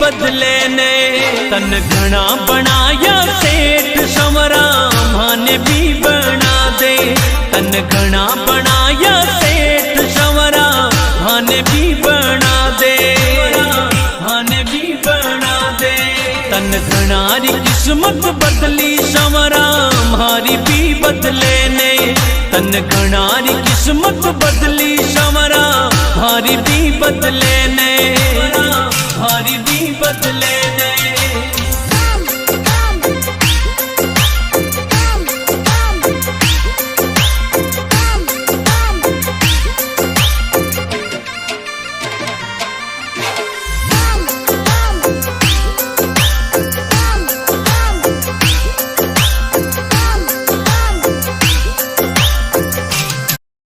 बदले ने। तन घना बनाया सेठ संवरा माने भी बना दे। तन घना बनाया सेठ संवरा माने भी बना दे, माने भी बना दे। तन घनारी किस्मत बदली संवरा मारी भी बदले ने। तन घनारी किस्मत बदली संवरा मारी भी बदले ने, मारी भी बदले।